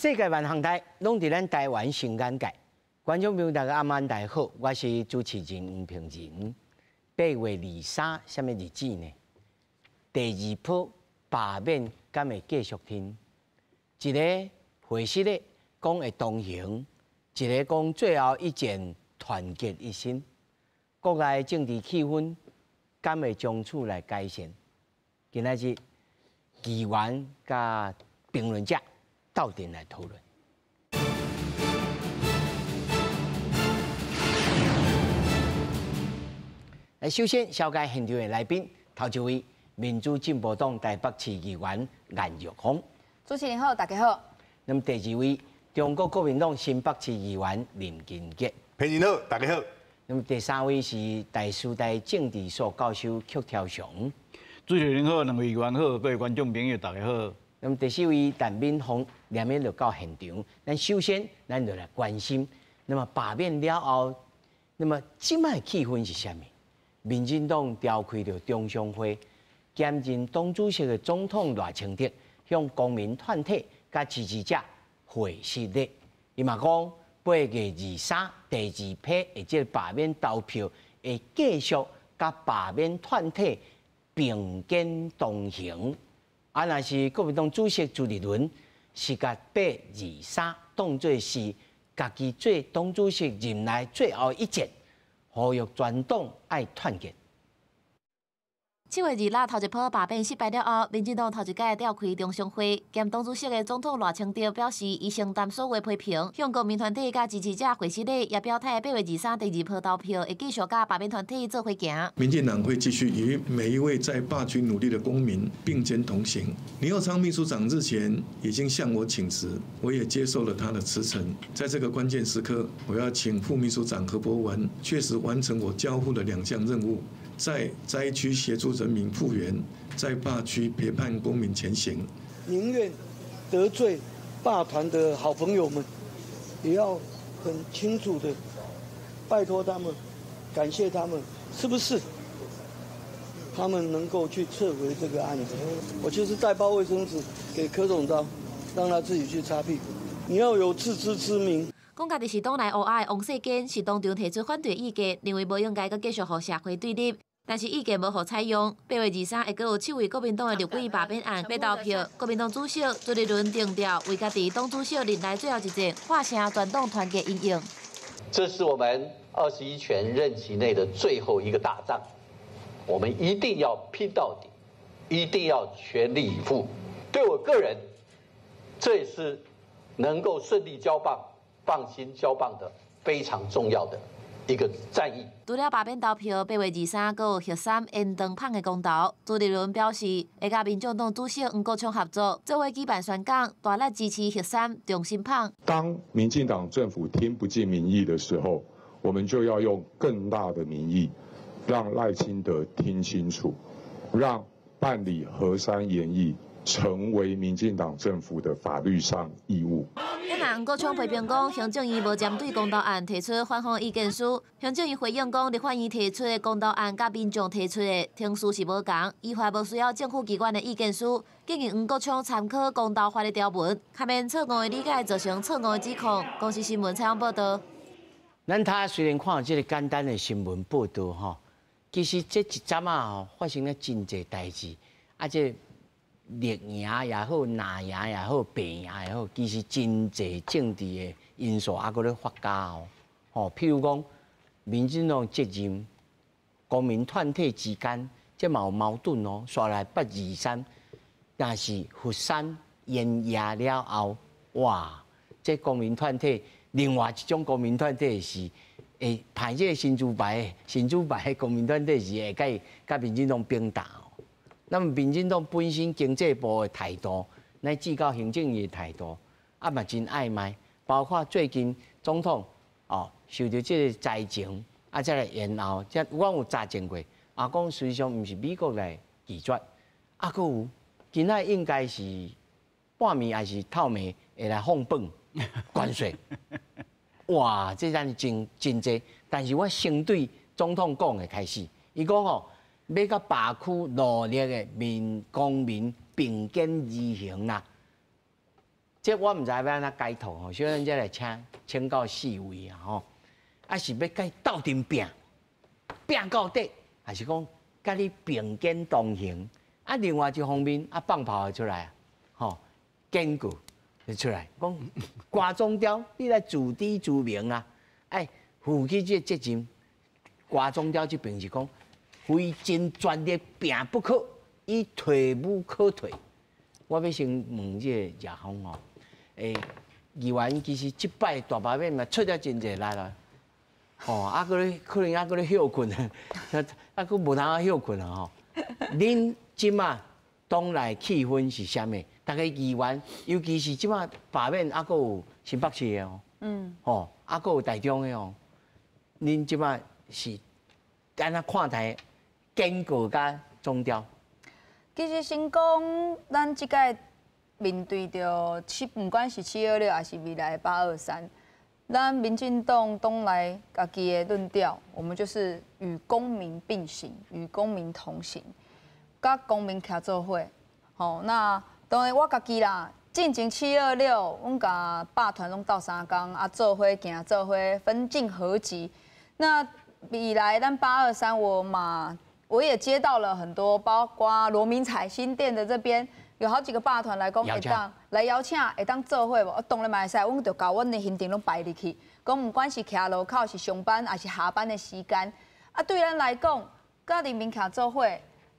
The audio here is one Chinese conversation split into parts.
世界万航台拢伫咱台湾新眼界，观众朋友大家晚安，大家好，我是主持人吴平仁。8月23，什么日子呢？第二波罢免敢会继续听？一个会师的讲会同行，一个讲最后一战团结一心。国内政治气氛敢会从此来改善？今仔日议员甲评论者斗阵来讨论。来，首先紹介現場的來賓，頭一位民主進步黨台北市議員顏玉紅。主持人好，大家好。那麼第二位中國國民黨新北市議員林金杰。平人好，大家好。那麼第三位是台師大政治所教授曲條雄。主持人好，兩位議員好，各位觀眾朋友大家好。那麼第四位陳敏峰連夜就到現場。咱首先咱就來關心，那麼罷免了後，那麼即擺氣氛是啥物？民進黨召開了中常會，兼任黨主席的總統賴清德向公民團體甲支持者會師咧。伊嘛講8月23第二批的這個罷免投票會繼續甲罷免團體並肩同行。啊，若是國民黨主席朱立倫是甲8月23當作是家己做黨主席任內最後一戰。呼籲全黨愛團結。7月2日頭一波罷免失敗了後，民進黨頭一屆召開中常會，兼黨主席的總統賴清德表示，伊承擔所有批評，向國民團體甲支持者會師咧，也表態8月23第二波投票會繼續甲罷免團體做伙行。民進黨會繼續與每一位在罷區努力的公民並肩同行。林右昌秘書長日前已經向我請辭，我也接受了他的辭呈。在這個關鍵時刻，我要請副秘書長何博文確實完成我交付的2項任務。在災區協助人民復原，在罷區陪伴公民前行。寧願得罪罷團的好朋友們，也要很清楚的拜託他們，感謝他們，是不是？他們能夠去撤回這個案子，我就是帶包衛生紙給柯總召，讓他自己去擦屁股。你要有自知之明。講家己是黨內烏鴉的王世堅是當場提出反對意見，認為無應該繼續和社會對立，但是意見無予採用。8月23會閣有7位國民黨的立委罷免案被投票，國民黨主席朱立倫定調為家己黨主席任內最後一戰，化成全黨團結陰影。這是我們21全任期內的最後一個大仗，我們一定要拼到底，一定要全力以赴。對我個人，這也是能夠順利交棒。放心交棒的非常重要的一個戰役。除了罷免投票8月23，還有核3延長棒的公投。朱立倫表示，會甲民眾黨主席黃國昌合作，做伙舉辦宣講，大力支持核3重新棒。當民進黨政府聽不進民意的時候，我們就要用更大的民意，讓賴清德聽清楚，讓辦理核3研議成為民進黨政府的法律上義務。黃國昌批評講，行政院無針對公投案提出反方意見書。行政院回應講，立法院提出的公投案甲民眾提出的聽書是無同，依法無需要政府機關的意見書。建議黃國昌參考公投法的條文，避免錯誤的理解造成錯誤的指控。公視新聞採訪報道。咱他雖然看到這個簡單的新聞報道吼，其實這一陣啊發生了真濟代誌，啊這。劣贏也好，難贏也好，病贏也好，其實真濟政治的因素還佫咧發酵哦。譬如講，民進黨責任公民團體之間，這嘛有矛盾哦。刷來8月23，但是核3延役了後，哇！這公民團體，另外一種公民團體是會派這個新主牌的公民團體是會甲民進黨並打。那麼民進黨本身經濟部的態度，乃至到行政院的態度，啊嘛真曖昧。包括最近總統哦受到這個災情，啊再來然後，即我有查證過，啊講實際上唔是美國來拒絕，啊佫有今仔應該是半暝還是透暝會來放飯關稅。哇，這真是真濟。但是我先對總統講的開始，伊講吼。要甲罷區努力的公民並肩而行啦，这我唔知要安怎解读吼，所以咱才来请教四位啊吼，啊是要甲斗阵拼到底，还是讲甲你并肩同行？啊，另外一方面啊放炮就出来啊，吼，坚固就出来，讲瓜中雕，你来自知自明啊，哎，负起这责任。瓜中雕这边是讲，非真专业拼不可，以退无可退。我要先问这个叶峰哦，议员其实即摆大把面嘛出了真侪力啦，哦，啊个咧可能啊个咧休困啊，啊个无通啊休困啊吼。恁即马党内气氛是啥物？大家议员，尤其是即马罢免啊个有新北市的哦，哦，啊个有台中的哦，恁即马是安怎看待坚固甲中调？其实先讲，咱即届面对着不管是726还是未来823，咱民进党党内家己的论调，我们就是与公民并行，与公民同行，甲公民徛做伙。吼，那当然我家己啦，进前726，阮甲霸团拢斗3工，啊做伙行做伙，分进合集。那未来咱823，我也接到了很多，包括罗明彩新店的这边有好几个霸团来讲，会当来邀请，会当做伙无？当然嘛会使，阮就甲阮的行程拢排入去，讲不管是徛路口是上班还是下班的时间，啊对咱来讲，甲人民徛做伙，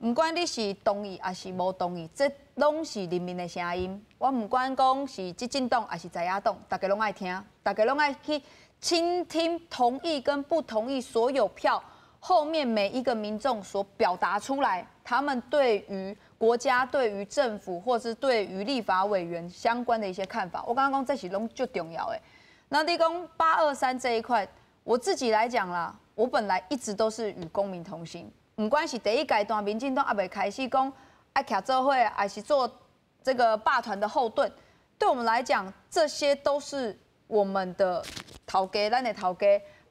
不管你是同意还是无同意，这拢是人民的声音。我不管讲是执政党还是在野党，大家拢爱听，大家拢爱去倾听同意跟不同意所有票。后面每一个民众所表达出来，他们对于国家、对于政府，或是对于立法委员相关的一些看法，我刚刚讲这是拢最重要的。那你讲823这一块，我自己来讲啦，我本来一直都是与公民同行，不管是第一阶段民进党还没开始讲爱徛做伙，还是做这个霸团的后盾，对我们来讲，这些都是我们的头家，咱的头家。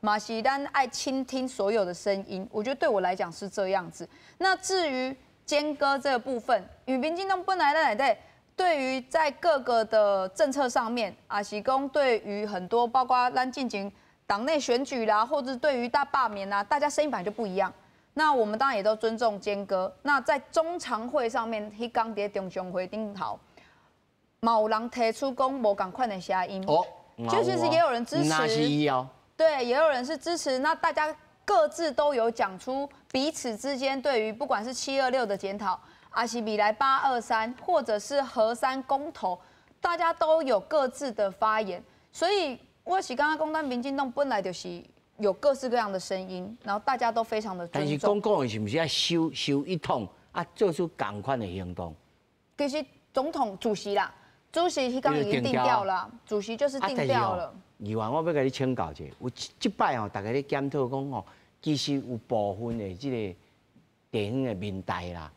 马是咱爱倾听所有的声音，我觉得对我来讲是这样子。那至于间隔这个部分，因为民进党本来对于在各个的政策上面，啊是讲对于很多包括咱进行党内选举啦，或者对于大罢免啦，大家声音本来就不一样。那我们当然也都尊重间隔。那在中常会上面，迄刚在中常会顶头，有人提出讲无共款的声音，就是也有人支持。对，也有人是支持，那大家各自都有讲出彼此之间对于不管是726的检讨，还是未来823，或者是核3公投，大家都有各自的发言。所以我是刚刚讲，咱民进党本来就是有各式各样的声音，然后大家都非常的尊重。但是讲的是不是要收一统啊，做出同款的行动？其实总统主席啦，主席他刚已经定调了，主席就是定调了。议员，我要甲你请教者，有即摆吼，大家咧检讨讲吼，其实有部分的即个地方的民代啦，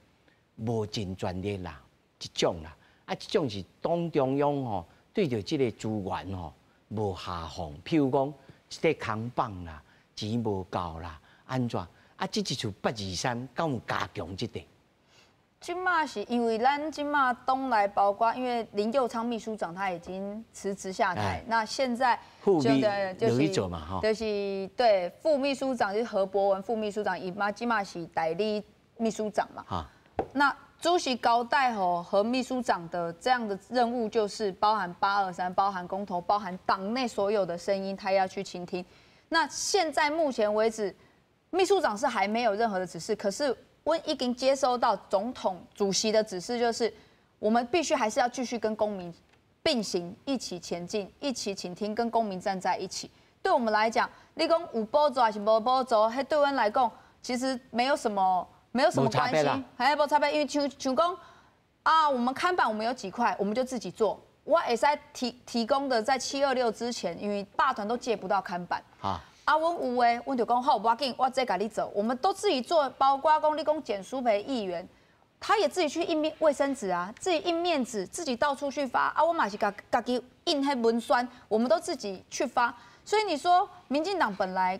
无尽专业啦，即种啦，啊，即种是党中央吼对着即个资源吼无下放，譬如讲即个扛棒啦，钱无够啦，安怎？啊，即一处823，敢有加强即点？今嘛是因为咱今嘛东来包括，因为林佑昌秘书长他已经辞职下台，那现在就是对副秘书长就是何博文副秘书长，伊嘛今嘛是代理秘书长嘛。那主席交代何秘书长的这样的任务，就是包含823，包含公投，包含党内所有的声音，他要去倾听。那现在目前为止，秘书长是还没有任何的指示，可是。我已经接收到总统主席的指示，就是我们必须还是要继续跟公民并行，一起前进，一起倾听，跟公民站在一起。对我们来讲，你讲有补助还是无补助，迄对我们来讲其实没有什么关系，还无差别。因为像讲啊，我们看板我们有几块，我们就自己做。我会使提供的在726之前，因为霸团都借不到看板。阮有诶，阮就讲好，不要紧，我再甲你走。我们都自己做，包括讲你讲简书培议员，他也自己去印卫生纸啊，自己印面纸，自己到处去发。我嘛是家己印迄文宣，我们都自己去发。所以你说，民进党本来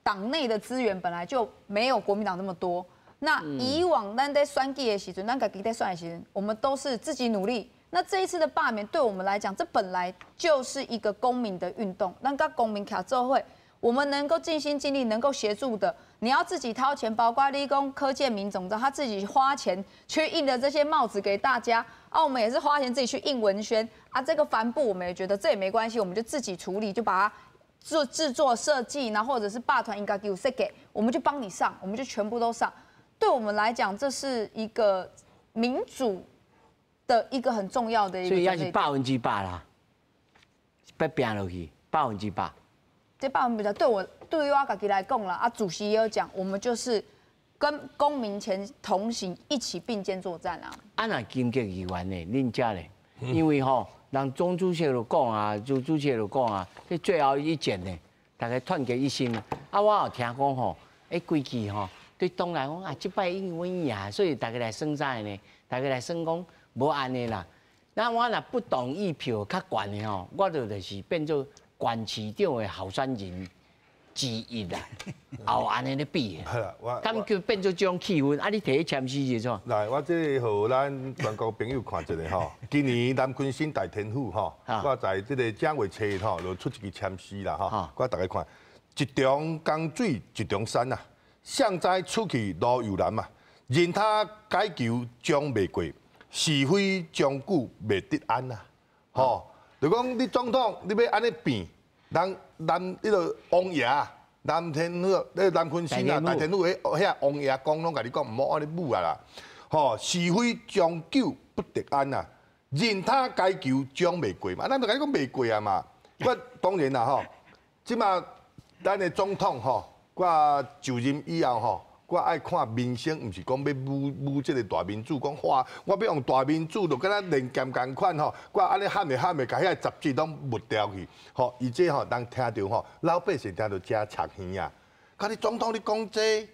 党内的资源本来就没有国民党那么多。那以往咱在选举的时阵，咱家己在选的时阵，我们都是自己努力，那这一次的罢免对我们来讲，这本来就是一个公民的运动，让各公民卡做会，我们能够尽心尽力，能够协助的，你要自己掏钱，包括立功、柯建明总召他自己花钱去印的这些帽子给大家，我们也是花钱自己去印文宣这个帆布我们也觉得这也没关系，我们就自己处理，就把它做制作设计，然后或者是罢团应该给我设给，我们就帮你上，我们就全部都上。对我们来讲，这是一个民主的一个很重要的一个，所以要是100%啦，要拼落去100%。这100%对于我自己来讲啦，主席也有讲，我们就是跟公民前同行，一起并肩作战啊。若金格议员呢，恁遮呢？因为人总主席就讲啊，朱主席就讲啊，这最后一战呢，大家团结一心啊。我有听讲规矩对党来讲这摆因为赢，所以大家来算啥呢？大家来算讲无安尼啦。那我若不同意票较悬的我就是变做县市长的候选人之一啦。后安尼咧比，咁叫变做这种气氛。你摕去签诗是怎？来，我这互咱全国朋友看一下今年南昆新大天府我在这个正月初就出一支签诗啦我大家看，一重江水一重山啊。向灾出去路又难嘛，人他解求将袂过，是非将久袂得安啊！就讲你总统你要安尼变，南迄个王爷、南天府、南昆新啊、大天府遐王爷公拢甲你讲唔好安尼舞啊啦！是非将久不得安啊，人他解求将袂过嘛，咱就甲你讲袂过啊嘛。我当然啦即马咱的总统我就任以后我爱看民生，唔是讲要舞这个大民主，讲哇，我要用大民主，就跟咱练剑共款我安尼喊的，甲遐杂志拢抹掉去，而且人听到老百姓听到真插耳啊！甲你总统你讲这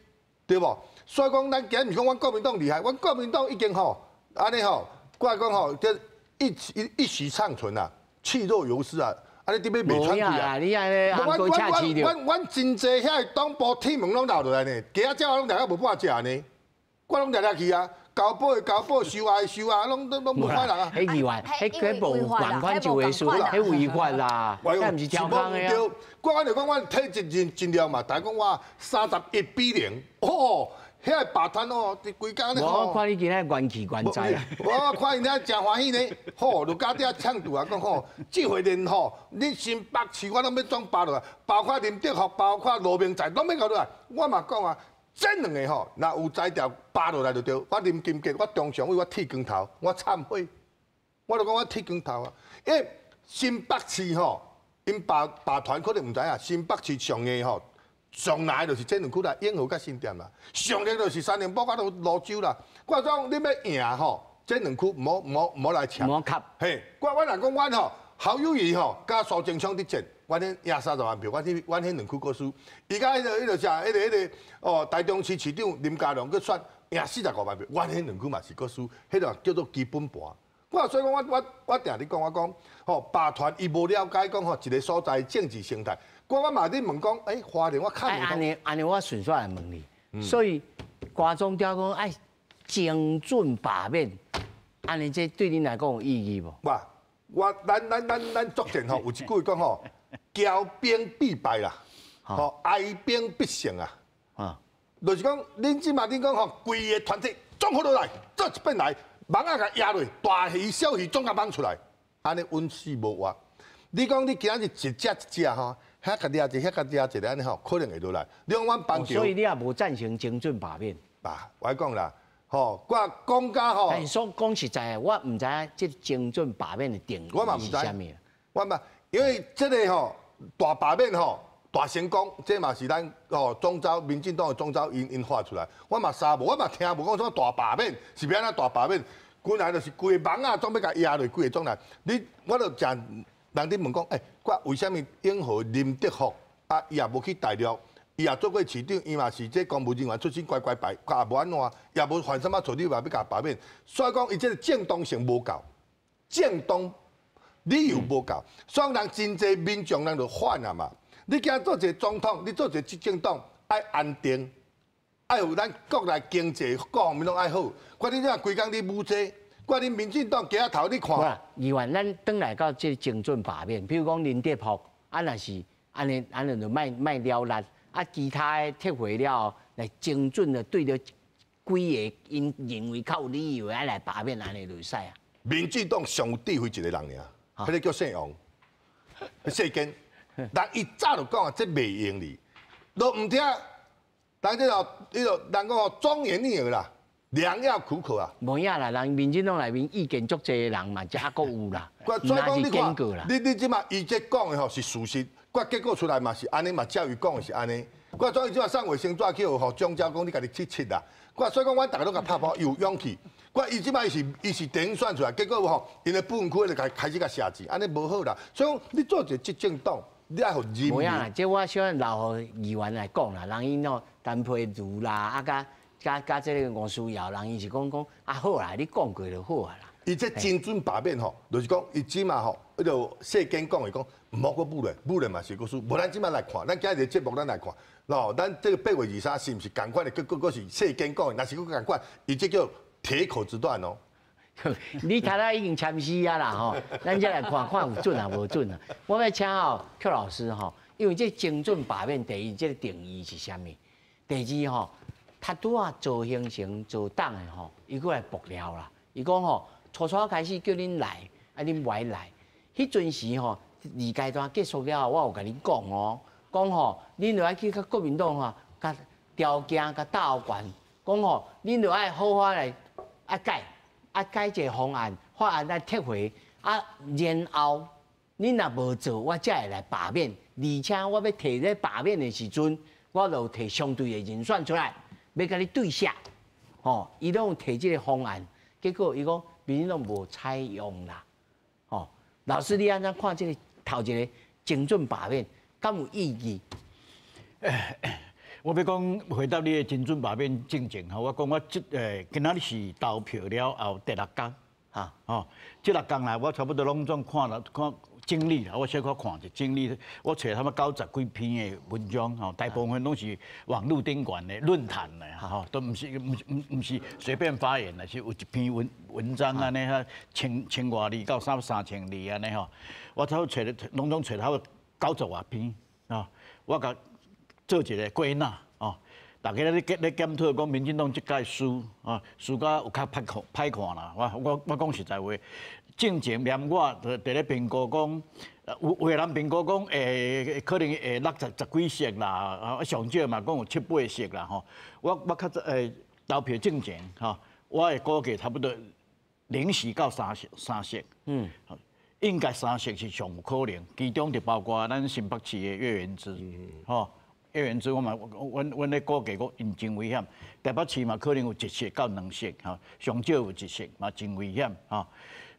对无？所以讲咱今日唔是讲阮国民党厉害，阮国民党已经安尼我讲这一时尚存啊，气若游丝啊！安尼伫要袂喘气啊！你安尼韩国恰起着。阮真济遐党部铁门拢留落来呢，鸡仔鸟拢大家无半只呢，我拢掠掠去啊！交保的交保，收的收啊，拢无法啦。迄议员，迄无管款就会输，迄违法啦，迄毋是调康的啊。我就讲，我体尽量嘛，大家讲我31比0，遐罢团伫规家咧我看你今仔元气元哉啊！我看因遐真欢喜呢，就家底呛住啊，讲这回连你新北市我拢要装罢落来，包括林德福，包括罗明才，拢要搞落来。我嘛讲啊，这两个若有才调罢落来就对。我林金杰，我中常委，我剃光头，我忏悔。我就讲我剃光头啊，因为新北市因罢团可能唔知啊，新北市上个上来就是这两区啦，永和甲新店啦，上来就是三联堡甲泸州啦。我讲你要赢这两区唔好来抢。唔好吸。嘿，我若讲阮侯友宜加苏贞昌伫战，阮迄赢30万票，阮迄两区个输。而家迄个啥，迄个台中市市长林佳龙去选赢45万票，阮迄两区嘛是个输，迄个叫做基本盘。所以讲我定咧讲，我讲罢团伊无了解讲一个所在政治生态。我嘛咧问讲，花莲我看安尼我顺续来问你，所以瓜中雕讲精准罢免，安尼这对恁来讲有意义无？咱作战有一句话讲骄兵必败啦，哀兵必胜啊。就是讲恁即嘛恁讲规个团体综合落来，做一遍来，蠓仔甲压落，大鱼小鱼总甲蠓出来，安尼稳死无活。你讲你今仔日一只遐甲抓一，遐甲抓一，安尼可能会落来。你讲阮邦桥，所以你也无赞成精准罢免。我讲啦，我讲甲但是说讲实在，我唔知影这精准罢免的定义是啥物。我嘛，因为这个大罢免大成功，这嘛是咱总召民进党的总召因发出来。我嘛无，我嘛听无讲什么大罢免是要安怎大罢免，本来就是规个蠓总要甲压落，规个总来。我就真。人哋问讲，我为虾米永和林德福伊也无去大陆，伊也做过市长，伊嘛是这公务人员出身，乖乖牌，也无安怎，也无犯什么错，你话要甲罢免，所以讲伊这个正当性无够，正当理由无够，所以人真济民众人就反啊嘛。你今做一个总统，你做一个执政党，爱安定，爱有咱国内经济各方面拢爱好。看你这规工你舞这。我恁民进党家头你看。议员，咱转来到这精准罢免，比如讲林德福，若是安尼就卖了力，其他的撤回了来精准的对着几个因认为较有理由来罢免，安尼就使啊。民进党上有智慧一个人尔，迄个叫姓王，世间，人伊早就讲啊，这袂用哩，都唔听，人这人讲哦，忠言逆耳啦，良药苦口啊。无影啦，人民进党内面意见足侪的人嘛，还阁有啦，所以讲你看，你即马伊这讲的吼是事实，结果出来嘛是安尼嘛，照伊讲的是安尼。所以即马上卫生纸叫吼中招讲你家己去切啦。所以讲阮大家都甲拍跑有勇气。伊即摆伊是电选出来，结果吼，因的部分区就开始甲写字，安尼无好啦。所以讲你做一个执政党，你爱互人民。无影啦，即我小留予议员来讲啦，人因吼陈佩如啦，甲这个吴思瑶，人伊是讲好啦，你讲过就好啊啦。伊这精准罢免吼，就是讲伊即马吼，迄个世间讲的讲，毋好阁武论嘛是个输。无咱即马来看，咱今日节目咱来看，喏，咱这个8月23是毋是共款的？佫是世间讲的，若是佫共款，伊这叫。铁口直断哦！你头仔已经签诗啊啦吼，咱再来看有准啊无准啊。我要请邱老师吼，因为这精准罢免第一，这个定义是啥物？第二吼，他拄啊做形成做党的吼，伊过来爆料啦。伊讲吼，初开始叫恁来，恁袂来。迄阵时吼，二阶段结束了后，我有甲恁讲哦，讲吼，恁就爱去甲国民党吼，甲条件甲大权，讲吼，恁就爱好好来。改一个方案来撤回，然后恁若无做，我才会来罢免。而且我要提这罢免的时阵，我就提相对的人选出来，要甲你对下。哦，伊拢提这个方案，结果伊讲民进党无采用啦。哦，老师你安怎看这个头一个精准罢免，敢有意义？我要讲回答你的精准罢免进程吼，我讲我今仔日是投票了后第6天，吼，这6天来我差不多拢总看整理啦，我小可看者整理，我找他们90几篇的文章吼，大部分拢是网络顶悬的论坛的吼，都唔是随便发言的，是有一篇文章安尼哈，千外字到3000字安尼吼，我差不多拢总找他90外篇啊，我甲。做一个归纳哦，大家咧检讨讲民进党即届输啊，输甲有较歹看啦。我讲实在话，正前连我伫咧评估讲，有个人评估讲，可能会60几席啦，啊上少嘛讲有7、8席啦吼。我较投票正前吼，我会估计差不多0席到3席。应该3席是上有可能，其中就包括咱新北市的叶元之，吼。叶元之，阮咧估计讲因真危险，台北市嘛可能有1席到2席，吼，上少有1席嘛真危险，吼，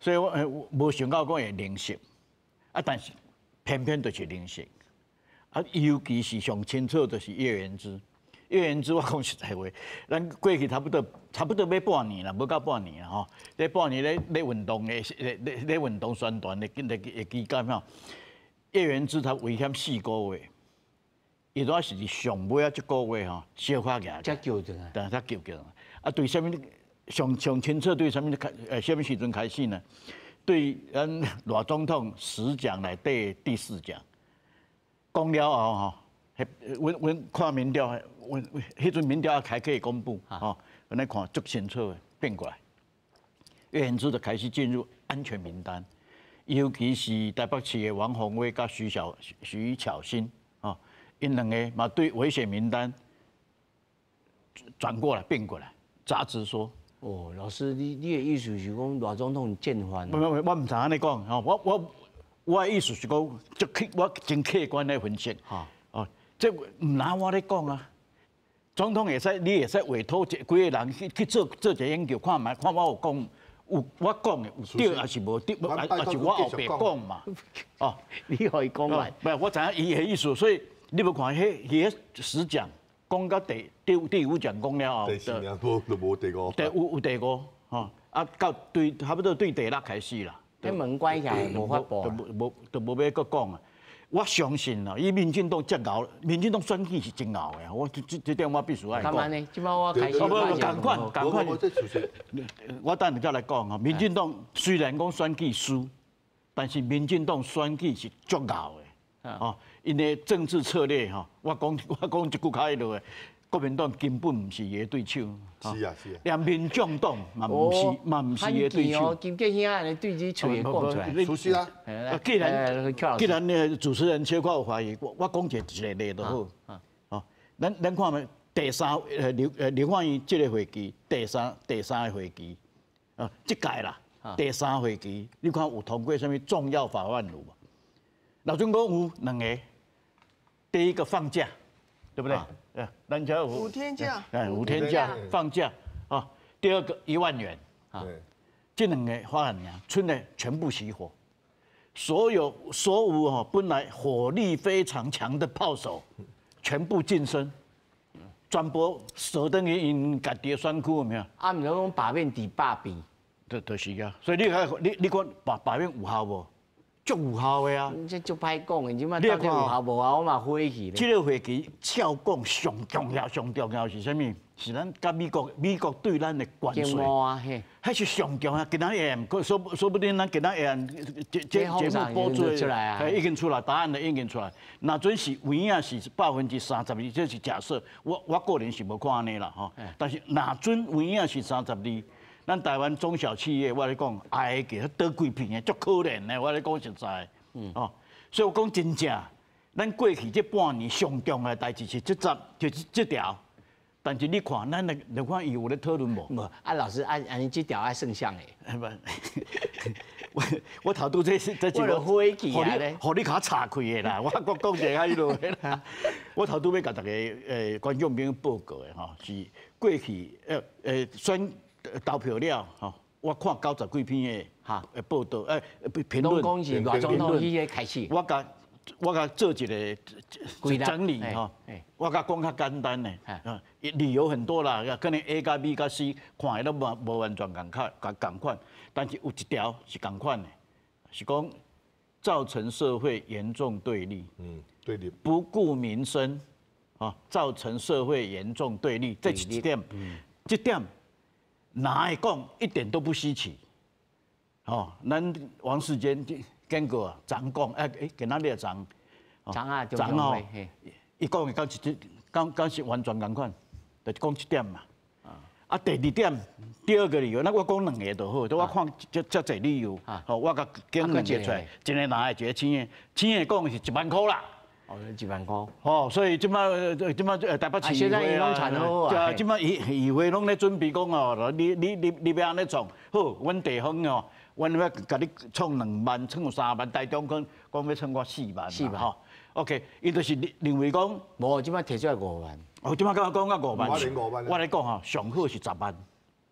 所以我无想到讲会0席，但是偏偏就是0席，尤其是上清楚就是叶元之，叶元之我讲实在话，咱过去差不多要半年啦，无到半年啦吼，这半年咧运动咧运动宣传的期间吼，叶元之他危险4个月。伊拄是上尾一个月吼，小可举，才叫着啊，才叫。对啥物上清楚对啥物啥物时阵开始呢？对咱赖总统10奖内底第4奖，讲了后吼，阮看民调，迄阵民调还可以公布吼，阮来看足清楚的变过来，叶元之就开始进入安全名单，尤其是台北市的王宏威甲徐巧芯吼。因两个嘛对危险名单转过来变过来，杂志说。哦，老师，你的意思是讲赖总统见翻？我唔知安尼讲吼，我的意思是讲，我真客观来分析。哦，这唔拿我咧讲啊，总统会使，你会使委托几个人去做一个研究，看我有讲。我讲的有对还是无对，还是我后白讲嘛？哦，你可以讲完。不，我知影伊的意思，所以。你要看迄10奖，讲到第5奖讲了后，第4名都无第5。有第5，吼，到差不多对第6开始啦。迄门关起来无法播，就无要搁讲啊。我相信啊，伊民进党真熬，民进党选举是真熬的，我这点我必须爱讲。干嘛呢？即摆我开始不，赶快。我等下再来讲啊。民进党虽然讲选举输，但是民进党选举是足熬的，哦，因为政治策略哈，我讲一句开落的。 国民党根本唔是伊的对手，是啊，连民众党嘛唔是伊的对手。金家兄安尼对你嘴讲出来，出息啊！既然呢主持人小可有怀疑，我讲一个例就好。哦，咱看嘛，第三刘焕英这个会期，第三个会期，这届啦，第三会期，你看有通过什么重要法案有无？老总讲有两个，第一个放假，对不对？ 人家5天假，5天假放假啊。第二个1万元啊，这两个法案呀，村内全部熄火，所有本来火力非常强的炮手，全部晋升，全部锁等于因家己的选区有没有？啊，毋是讲罢免伫百变，就是啊。所以你看罢免有效无？ 足有效的啊！这足歹讲的，即摆到底有效无效，我嘛火气咧。这个会期照讲上重要是啥物？是咱甲美国对咱的关税，还是上重要？今仔日说不定咱今仔日节目播出来，已经出来，答案都已经出来。那准是有影是32%，这是假设。我个人是无看安尼啦吼，但是那准有影是32%。 咱台湾中小企业，我咧讲，挨个倒几片的，足可怜的。我咧讲实在，哦，所以我讲真正，咱过去这半年上重要的代志是就是这条。但是你看，咱来看伊有咧讨论无？无，啊，老师按尼这条爱算像诶。我头拄这我著火气啊咧，互你甲岔开的啦。我讲一个迄落啦。我头拄要甲大家观众朋友报告的吼，是过去选。 投票了，吼！我看90几篇的报道，评论，讲是外总统迄个开始。我甲做一个整理吼，我甲讲较简单的，理由很多啦，可能 A 加 B 加 C 看的都无完全共款，但是有一条是共款的，是讲造成社会严重对立，对立，不顾民生，造成社会严重对立，这一点，这点。 哪会讲一点都不稀奇，哦，咱王世坚经过昨讲，今仔日昨哦，伊讲的讲是完全共款，就是讲一点嘛。啊，第二点，第二个理由，那我讲两个就好，我看这侪理由，好，我甲讲两个出来，一个哪会，一个青的，青的讲是1万块啦。 哦，1万块。哦，所以即摆台北市议会啊，即摆议会拢咧准备讲哦，你要安尼创，好，阮地方哦，阮要甲你创2万，创3万，台中讲要创我4万，4万吼。OK， 伊就是认为讲，无即摆提出来5万。哦，即摆讲5万，我来讲吼，上好是10万，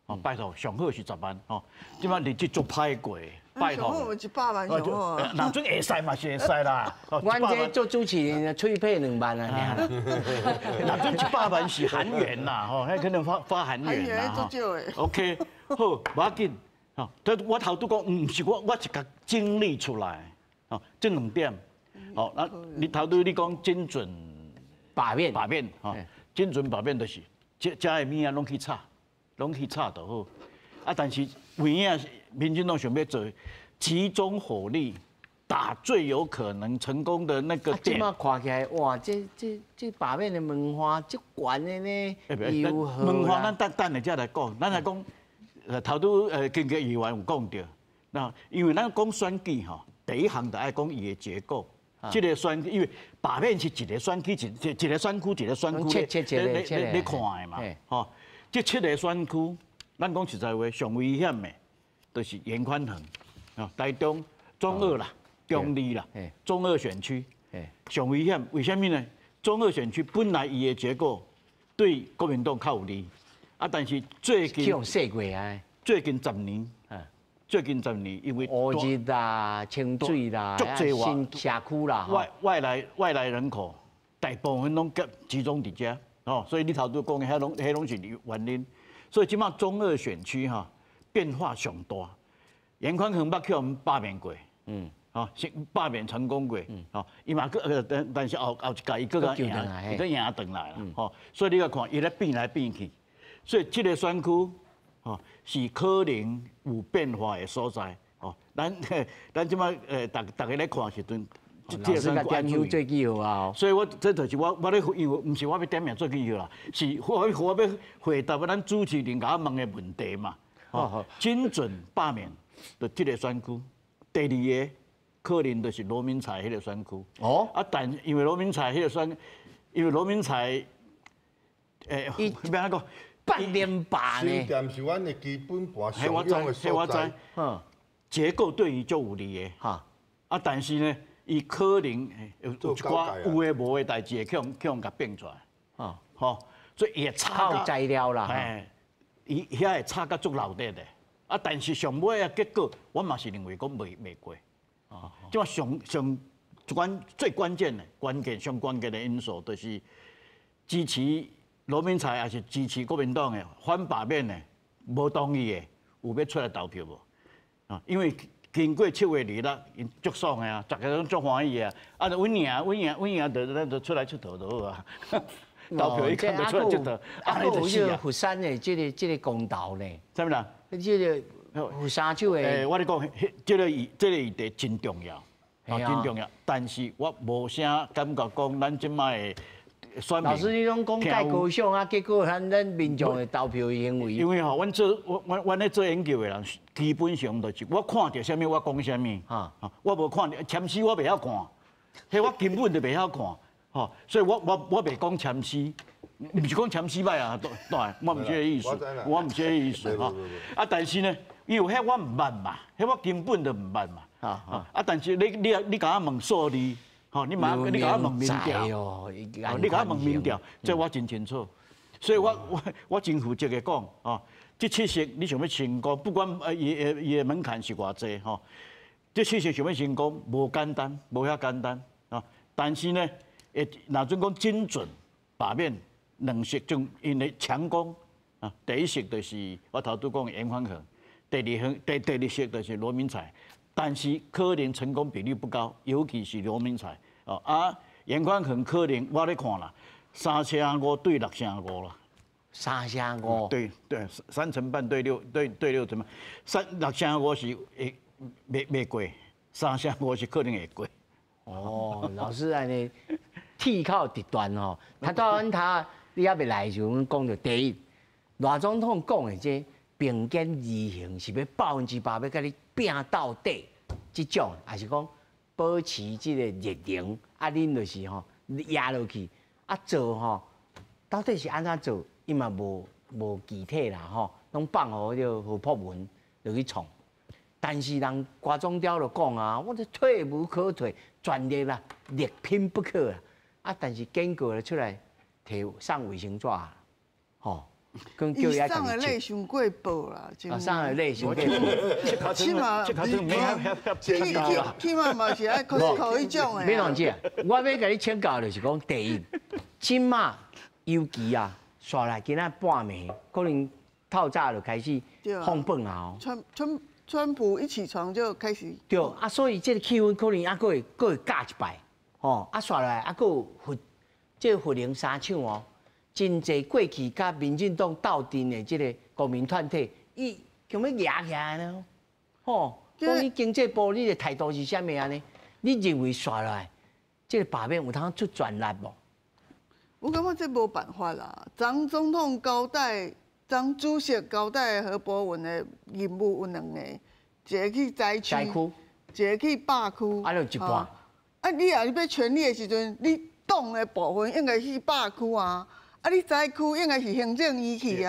哦，拜托，上好是10万，哦，即摆日子足歹过。 拜托，我100万上好啊！那阵会使嘛是会使啦。阮这做主持人，喙配2万啊！那阵100万是韩元啦，吼，迄可能发韩元啦。韩元足少诶。OK， 好，无要紧。吼，但我头拄讲，唔是我是甲整理出来。吼，这2点。吼，那你头拄你讲精准罢免，吼，精准罢免就是遮的物啊，拢去炒就好。啊，但是有影。 民进党想要做集中火力，打最有可能成功的那个点。即马看起来，哇，这罢免的文化足悬的呢。文化咱等下再来讲，咱来讲，头拄经议员有讲到，那因为咱讲选举吼，第一项就爱讲伊的结构。这个选举，因为罢免是一个选区，一个选区，你看的嘛，吼，这7个选区，咱讲实在话，上危险的。 就是严宽恒，台中、中二啦、中立啦、中二选区，上危险。为什么呢？中二选区本来伊的结构对国民党较有利，啊，但是最近用说过啊，最近10年，因为乌日啦、清水啦、新社区啦，外来人口大部分拢集中伫遮，哦，所以你头拄讲的迄拢是原因。所以即马中二选区哈。 变化上大，严宽恒捌去我们罢免过，是罢免成功过，伊嘛但是后一届伊搁甲赢转来啦，所以你来看，伊咧变来变去，所以这个选区，是可能有变化的所在，咱即摆大家咧看时阵。老师甲点名最记号啊！所以这就是我咧，因为唔是我要点名最记号啦，是我要回答咱主持人甲我问的问题嘛。精准罢免的这个选区，第二个可能就是罗明才迄个选区。但因为罗明才迄个因为罗明才，伊变哪个半连霸呢？新店是阮的基本盘常用的所在。结构对于就有利的但是呢。伊可能有一寡有诶无诶代志会去用甲变出来，所以伊会抄材料啦，伊遐会抄甲足老底的，但是上尾结果，我嘛是认为讲袂过，即话最关键的上关键的因素，就是支持罗明才还是支持国民党的反罢免的，无同意的，有要出来投票无？因为。经过7月26，因足爽的啊，大家拢足欢喜啊！阮赢，就出来出头就好啊。投票一看就出来出头，有迄个佛山的这个公道呢？怎么啦？这个佛山州的，我咧讲，这个议题真重要，真重要。但是我无啥感觉讲，咱即摆的选民。老师，你拢讲介高尚啊，结果咱民众的投票行为。因为阮咧做研究的人。基本上就是我看到什么，我讲什么。我无看到签诗，我袂晓看，迄我根本就袂晓看。所以我袂讲签诗，毋是讲签诗歹啊，对，我毋是这意思，我毋是这意思但是呢，因为迄我毋捌嘛，迄我根本就毋捌嘛。但是你甲我问数字，你甲我问民调，你甲我问民调，这我真清楚。所以我真负责的讲这70你想要成功，不管伊的门槛是偌济这70想要成功无简单，无遐简单但是呢，若准讲精准罢免2席种因的强攻第一席就是我头拄讲的严宽恒，第二席就是罗明才，但是可能成功比率不高，尤其是罗明才严宽恒可能我咧看啦，3-5对6-5啦。3-5，对，3成半对6成半，6-5是袂过，3-5是可能会过。老师安尼铁口直断他到你还未来的时候，阮讲着第一，赖总统讲的这并肩而行是要100%要甲你拼到底，这种还是讲保持这个热情，恁就是压落去，做到底是安怎做？伊嘛无具体啦拢放互何博文就去创。但是人瓜总雕就讲我这退无可退，全力啦，力拼不可但是结果出来摕上卫生纸跟叫伊上的泪伤过薄啦，上的泪伤过薄，起码嘛是爱 Costco 迄种的。美龙姐，我要甲你请教就是讲，第一，即马尤其刷来今仔半暝，可能透早就开始放饭啊。川普一起床就开始。对所以这个气氛可能还会加一摆刷来还有这个灵三抢真济过去甲民进党斗阵的这个国民团体，伊想要压起来呢讲你经济部你的态度是啥物安尼？你认为刷来这个罢免有通出全力无？我感觉这无办法啦。张总统交代，张主席交代何博文的任务有2个，一个去灾区，一个去坝区。就一半。你要权力的时阵，你党的部分应该是坝区你灾区应该是行政仪器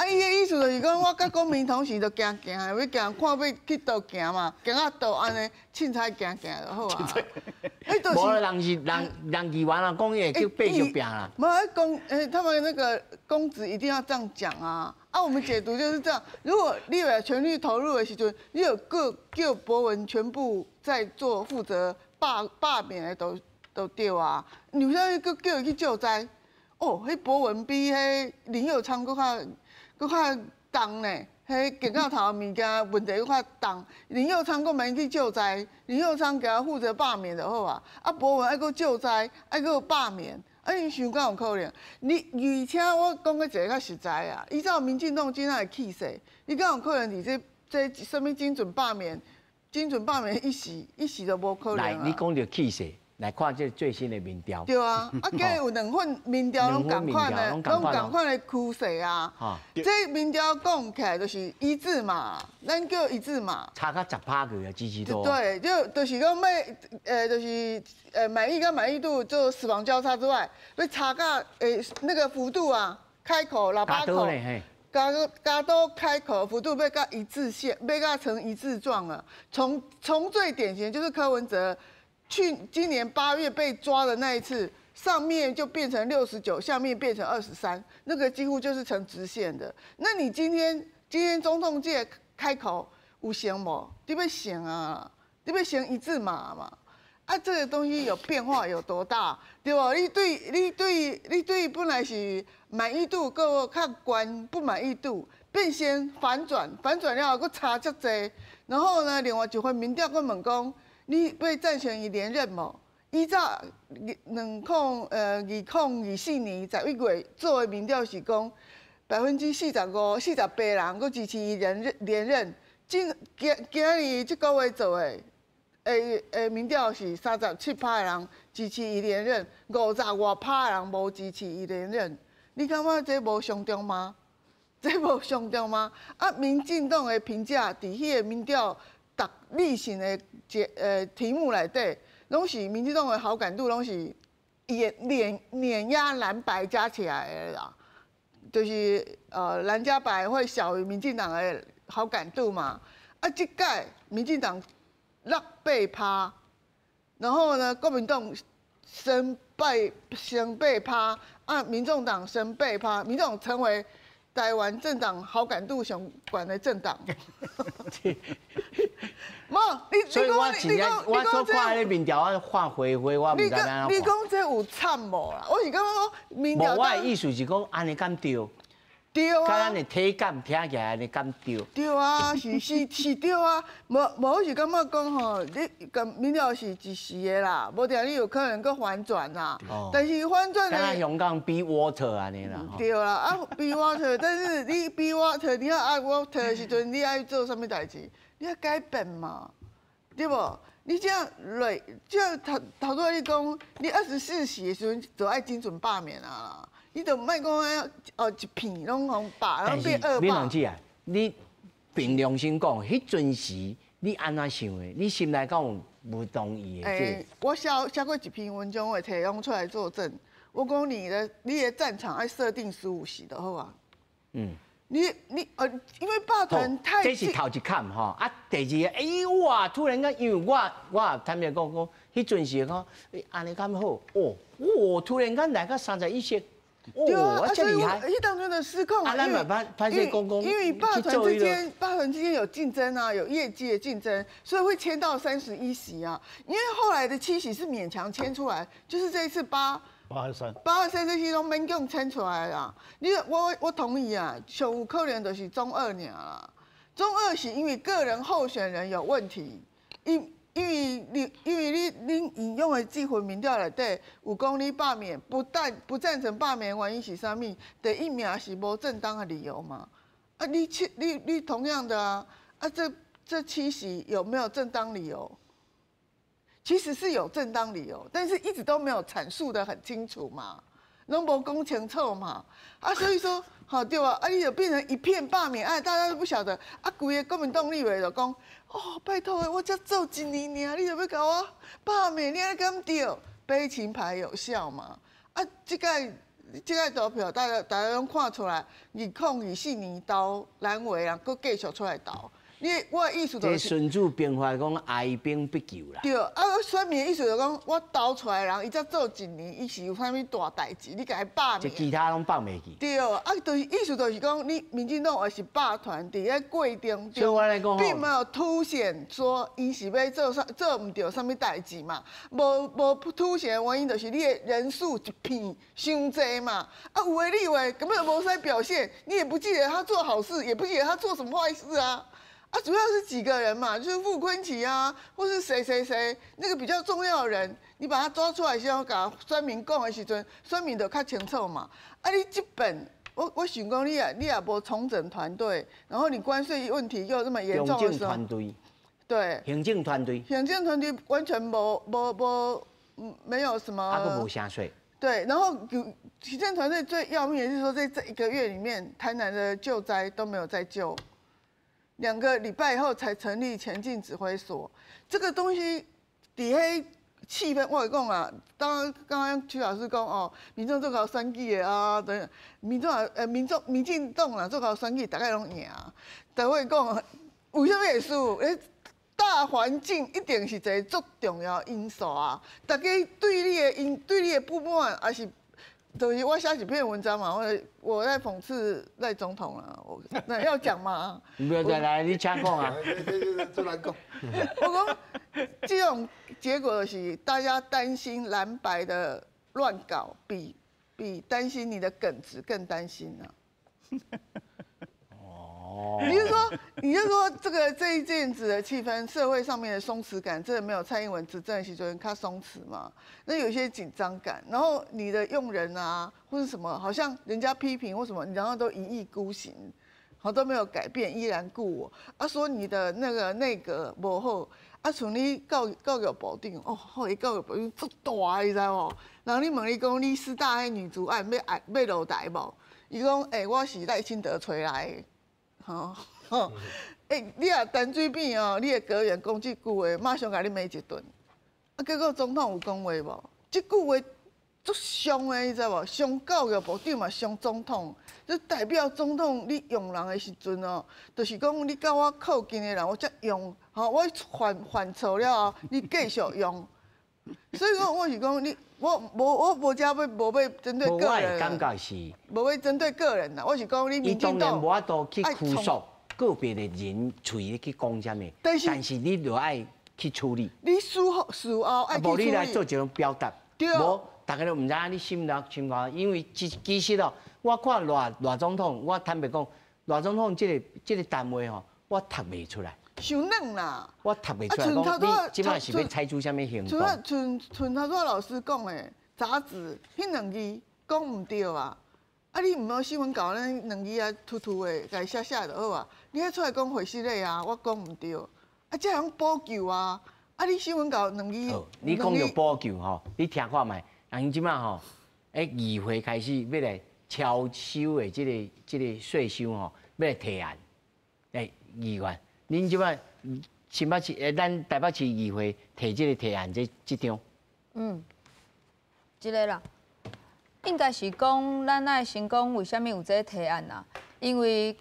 伊的意思就是讲，我甲国民同时就行，要行看要去倒行嘛，行倒安尼，凊彩行就好无人是人议员讲伊会叫继续拼啦。他们那个公职一定要这样讲我们解读就是这样。如果立委全力投入的时阵，你有叫博文全部在做负责罢免的都对你有啥叫伊去救灾？迄博文比迄林佑昌搁较重呢。迄镜到头物件问题愈较重，林佑昌阁免去救灾，林佑昌给他负责罢免就好啊。啊，博文爱阁救灾，爱阁罢免，啊，你想敢有可能？而且我讲个一个较实在啊，依照民进党今仔的气势，你敢有可能伫这什么精准罢免一时都无可能啊。来，你讲到气势。来看这最新的民调。对啊，啊，今日有两份民调拢共款的，拢共款的趋势啊。这民调讲起来就是一致嘛，咱叫一致嘛。差个10%个支持度。对，就是讲要就是满意跟满意度就死亡交叉之外，要差个那个幅度啊，开口喇叭口。加多开口幅度要到一致线，要到成一致状了。从最典型就是柯文哲。今年8月被抓的那一次，上面就变成69，下面变成23，那个几乎就是成直线的。那你今天总统界开口有行无？你要行啊，你要行一致嘛？啊，这个东西有变化有多大，对吧？你对本来是满意度够较高，不满意度变先反转了后，佫差足济。然后呢，另外一份民调佫问讲。你要赞成伊连任无？依照2024年11月做的民调是讲45%48%人佫支持伊连任。今日这个月做的民调是37%的人支持伊连任，50多%的人无支持伊连任。你感觉这无上中吗？啊，民进党的评价伫迄个民调。例行的题目内底，拢是民进党的好感度，拢是碾压蓝白加起来的啦，就是蓝加白会小于民进党的好感度嘛。啊，这届民进党6%，然后呢，国民党升8%，啊，民众党升8%，民众党成为台湾政党好感度上悬的政党。所以我做看迄个民调，我看回，我唔知安怎看。你讲这有惨无啦？我是感觉讲民调。我的意思是讲，安尼敢对？对啊。甲咱的体感听起来，安尼敢对？对啊，是对啊。无是感觉讲吼，你跟民调是一时的啦，无定你有可能搁反转啦。但是反转的。敢香港比 water 安尼啦。对啦，啊比 water， 但是你比 water， 你要爱 water 的时阵，你爱做什么代志？你要改变嘛，对不？你这样累，这样头拄你讲，你24时的时阵就爱精准罢免啊！你就莫讲一片拢红罢，拢变2罢。民同志啊，你凭良心讲，迄阵时你安怎想的？你心内敢有不同意的？我写过一篇文章，我提供出来作证。我讲你的战场爱设定15时就好啊。嗯。因为霸团太这是头一坎吼，啊，第二个，哇，突然间，因为我坦白讲，迄阵时讲，安尼咁好，突然间来个31色，这厉害，迄当中的失控啊，咱拍摄公，因为霸团之间有竞争啊，有业绩的竞争，所以会签到31席啊，因为后来的7席是勉强签出来，就是这一次823这些拢勉强签出来啦。我同意啊，上有可能就是中2尔啦。中2是因为个人候选人有问题，因为你引用的这份民调内底有讲你罢免不赞成罢免原因是啥物？第一名是无正当的理由嘛？啊，你同样的啊，这7席有没有正当理由？其实是有正当理由，但是一直都没有阐述得很清楚嘛，拢无讲清楚嘛，啊，所以说，好对吧？啊，你就变成一片罢免案，大家都不晓得，啊，规个国民党立委就讲，拜托的，我才做1年尔，你就要甲我罢免，你还敢对？悲情牌有效嘛？啊，这个投票，大家拢看出来，2024年投蓝委人，佫继续出来投。我的意思就是，这《孙子兵法》讲哀兵必救啦。对，啊，选民的意思就讲，我投出来的人，伊才做一年，伊是有啥物大代志，你甲伊罢免。这其他拢放袂去。对，啊，就是意思就是讲，你民进党也是霸团，伫咧过程所以我来讲并没有凸显说伊是要做唔到啥物代志嘛，无凸显的原因就是你的人数一片伤济嘛，啊，有的立委根本无使表现，你也不记得他做好事，也不记得他做什么坏事啊。啊，主要是几个人嘛，就是傅昆萁啊，或是谁那个比较重要的人，你把他抓出来先，甲选民讲的时阵，选民就较清楚嘛。啊，你这本我想讲你也无重整团队，然后你关税问题又这么严重的时候，行政团队，对，行政团队完全没有什么，啊，个无下水。对，然后行政团队最要命的是说，在这1个月里面，台南的救灾都没有在救。2个礼拜以后才成立前进指挥所，这个东西底下气氛，我讲啊，刚刚曲老师讲哦，民众做搞选举的啊，等民进党啦做搞选举，大概拢赢。但我讲，为什么会输？大环境一定是一个最重要因素啊！大家对你的不满，还是就是我写几篇文章嘛，我在讽刺赖总统啊，那要讲嘛？不要再来，你请讲啊！这难讲。我讲这种结果是大家担心蓝白的乱搞，比担心你的耿直更担心啊。你就说这一阵子的气氛，社会上面的松弛感，真的没有蔡英文执政的时候较松弛嘛？那有一些紧张感，然后你的用人啊，或是什么，好像人家批评或什么，你然后都一意孤行，好都没有改变，依然故我。啊，说你的那个内阁不好，啊，像你教育部长，哦，后来教育部长足大，你知无？然后你问你讲，你师大迄女主案要落台无？伊讲，我是赖清德找来的。你也淡水扁哦，你的阁员讲这句话，马上甲你骂一顿。啊，结果总统有讲话无？这句话足伤的，你知无？伤教育部长嘛，伤总统。这代表总统你用人的时阵哦，就是讲你甲我靠近的人，我才用。我犯错了后，你继续用。所以讲，我是讲你。我无只要针对个人，感觉是无要针对个人啦。我是讲你民进党，伊当然无法度去拘束个别的人嘴去讲啥物，但是你就爱去处理。你事后爱去处理。无你来做一种表达，无大家都唔知你心内情况，因为其实哦，我看赖总统，我坦白讲，赖总统这个单位吼，我读袂出来。伤嫩啦！我读袂出来，讲你即摆是要采取啥物行动？像头拄老师讲的，杂志迄2字讲唔对啊！啊，你唔好新闻稿咱2字啊突的，家写就好啊！你还出来讲回事类啊，我讲唔对，啊，这样补救啊！啊，你新闻稿2字，你讲要补救吼，你听看卖，人即摆吼，议会开始要来超收的这个税收吼，要来提案，议员。恁即摆新北市咱台北市议会提这个提案，这张，这个啦，应该是讲咱爱先讲为虾米有这个提案啦？因为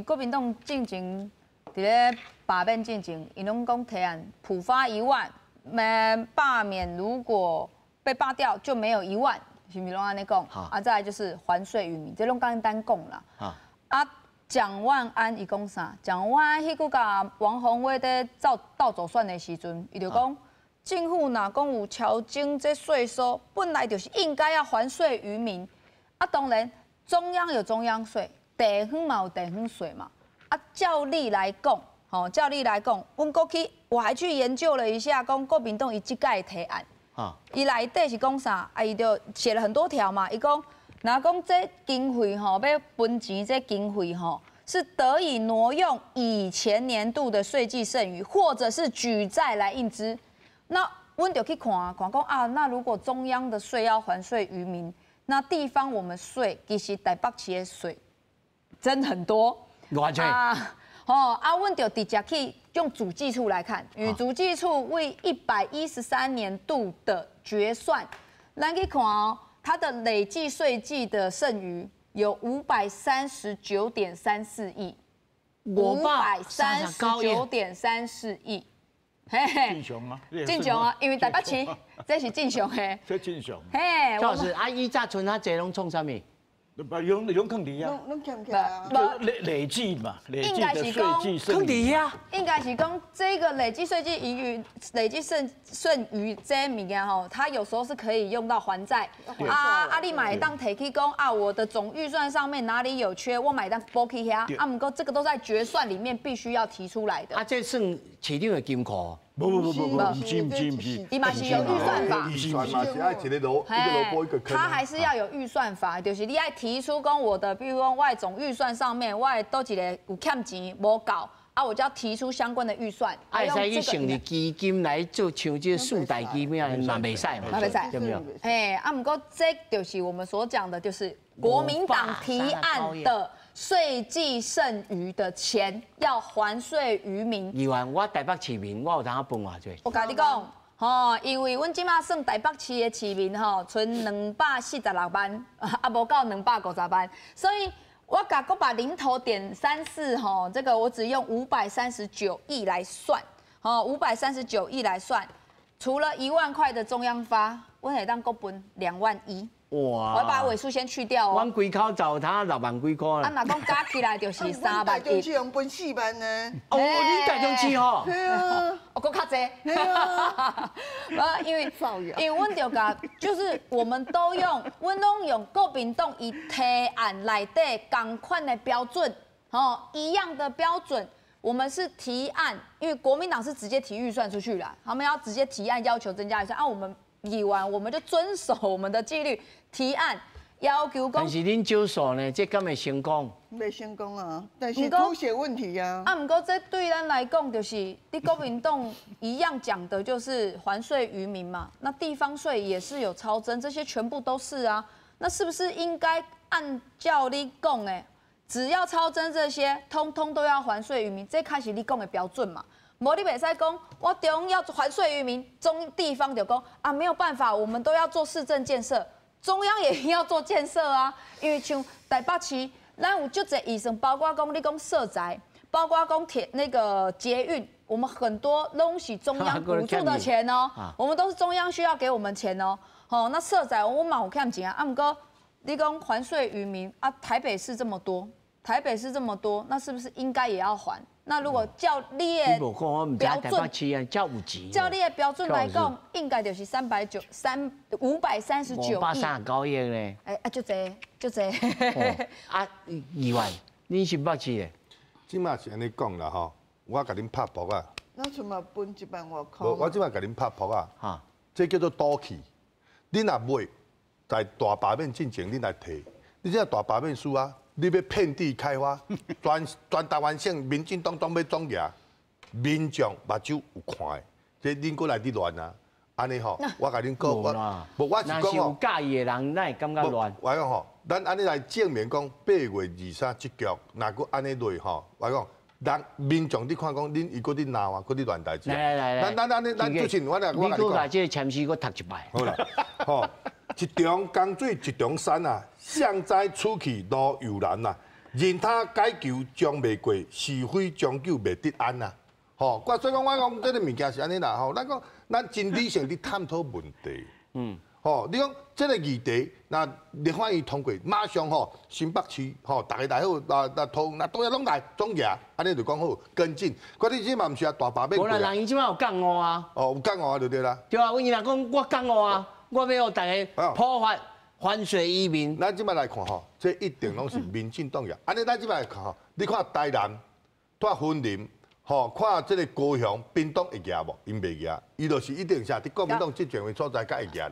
国民党进前伫咧罢免进前，伊拢讲提案普发1万，罢免如果被罢掉就没有1万，是咪拢安尼讲？啊，再来就是还税于民，这拢简单讲啦。啊。蒋万安伊讲啥？蒋万安迄个甲王宏伟在倒走算的时阵，伊就讲，政府若讲有超征这税收，本来就是应该要还税于民。啊，当然中央有中央税，地方嘛有地方税嘛。啊，照例来讲，照例来讲，阮过去我还去研究了一下，讲国民党伊即届提案，伊内底是讲啥？伊就写了很多条嘛，伊讲。那讲这经费要分钱，这经费是得以挪用以前年度的税计剩余，或者是举债来应支。那阮就去看讲啊，那如果中央的税要还税于民，那地方我们税其实台北市的税真很多。完全阮就直接去用主计处来看，与主计处为113年度的决算，咱去看它的累计税计的剩余有539.34亿， 539.34亿。嘿嘿，正常啊，正常啊，因为台北市这是正常的。这正常。嘿，赵老师，以前存啊，侪拢创啥物？用坑底啊，拢欠起来啊。累计嘛，累计的税计坑底啊。应该是讲这个累计税计盈余、累计剩余这物件吼，它有时候是可以用到还债啊，你买当提起讲啊，我的总预算上面哪里有缺，我买当补起遐啊，不过这个都在决算里面必须要提出来的。啊，这算市场的金库。不，不是，你嘛是有预算法，预算嘛是爱一个萝卜一个坑。他还是要有预算法，就是你爱提出讲我的，比如讲我的总预算上面，我都一个有欠钱无搞啊，我就要提出相关的预算。爱使去成立基金来做像这四大基金嘛，袂使嘛，对不对？不过这就是我们所讲的，就是国民党提案的。税计剩余的钱要还税于民。议员，我台北市民，我有当分偌济？我跟你讲，因为阮即马算台北市的市民存246万，啊无到250万，所以我甲搁把零头点34这个我只用539亿来算，539亿来算，除了1万块的中央发，我会当搁分2万1。哇！我把尾数先去掉哦。阮规口糟蹋6万几块啦。啊，若讲加起来就是3万1。市用分4万呢。哦，你台中市吼？对啊。我搁较济。对啊。因为阮就甲，就是我们都用，阮拢用国民党伊提案内底同款的标准，一样的标准。我们是提案，因为国民党是直接提预算出去啦，他们要直接提案要求增加预算啊，我们。议员，我们就遵守我们的纪律，提案要求讲。但是恁少数呢，这敢会成功？袂成功啊，但是凸显问题啊。啊，不过这对咱来讲，就是你国民党一样讲的，就是还税于民嘛。那地方税也是有超征，这些全部都是啊。那是不是应该按照你讲的，只要超征这些，通通都要还税于民？这开始你讲的标准嘛？无你袂使讲，我中要还税于民，地方就讲啊，没有办法，我们都要做市政建设，中央也要做建设啊。因为像台北市，咱有足侪预算，包括讲你讲社宅，包括讲那个捷运，我们很多东西中央补助的钱哦，我们都是中央需要给我们钱哦。那社宅我嘛有欠钱啊，不过你讲还税于民啊，台北市这么多，那是不是应该也要还？那如果照你的标准，照你的标准来讲，应该就是539亿。539亿呢？就这。啊，议员，你是北市的？即马是安尼讲啦吼，我甲恁拍扑啊。咱怎么分1万外块？我即马甲恁拍扑啊。哈，这叫做赌气。恁若买，在大罢免进前，恁来提，你这大罢免书啊。你要遍地开花，全台湾省民进党要总赢，民众目睭有看的，这恁过来伫乱啊！安尼吼，我甲恁讲，我是讲吼，有介意的人，哪会感觉乱？我讲吼，咱安尼来证明讲8月23这局，若佫安尼落吼，我讲，人民众你看讲，恁伊佫伫闹啊，佫伫乱代志。来，咱最近我甲你讲，你把这个签诗佫读一摆。好啦，吼。一重江水一重山啊，向灾出去路又难啊。人他解求将未过，是非终究未得安啊。吼，所以讲我讲这个物件是安尼啦。吼，咱真理性伫探讨问题。吼，你讲这个议题，那立法院通过，马上吼新北市吼，大家来好，那都要拢来总赢，安尼就讲好跟进。可你即嘛毋是啊大罢免。无啦，人伊即马有讲我啊。哦，有讲我啊，就对啦。对啊，伊若讲我讲我啊。我要让大家普发还税于民。咱即摆来看吼，这一定拢是民进党赢。安尼咱即摆来看吼，你看台南、看云林，吼，看这个高雄、屏东会赢无？因袂赢，伊就是一定是伫国民党执政的所在才会赢。来，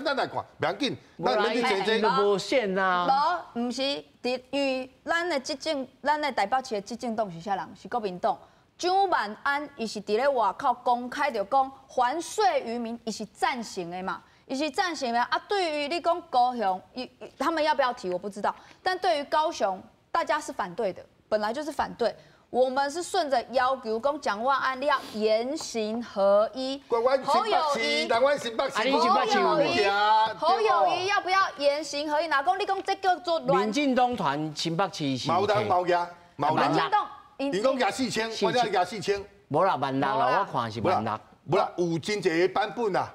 咱来看，不要紧，咱免去坐坐。无线啊。无，毋是，因为咱的执政，咱的台北市的执政党是啥人？是国民党。蒋万安伊是伫咧外口公开就讲还税于民，伊是赞成的嘛。伊是赞成的啊！对于你讲高雄，他们要不要提我不知道，但对于高雄，大家是反对的，本来就是反对。我们是顺着要求讲蒋万安，你要言行合一。侯友宜，侯友宜要不要言行合一？哪讲你讲这叫做民进党团新北市是毛人毛牙，民进党因讲廿4000，我了廿4000。无啦，16,000啦，我看是16,000。无啦，有真侪个版本啦，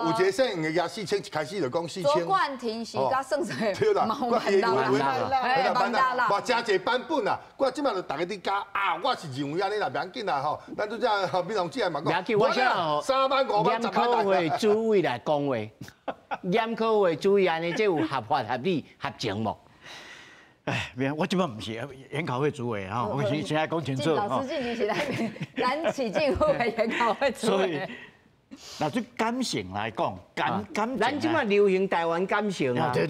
有一个省的廿4000，一开始就讲4000。卓冠廷是甲算出来，对啦，万啦，哇，真侪版本啦，我即摆就大家伫讲啊，我是认为安尼啦，袂要紧啦吼，咱都这样，美容姐嘛讲，我想3万5万10万。严科会主委来讲话，严科会主委安尼，这有合法合理合情无？哎，我即摆唔是研考会主委哈，我现在讲清楚。老师进去是咱起进会的研考会主委。那对感性来讲，感，咱即摆流行台湾感性啊。对，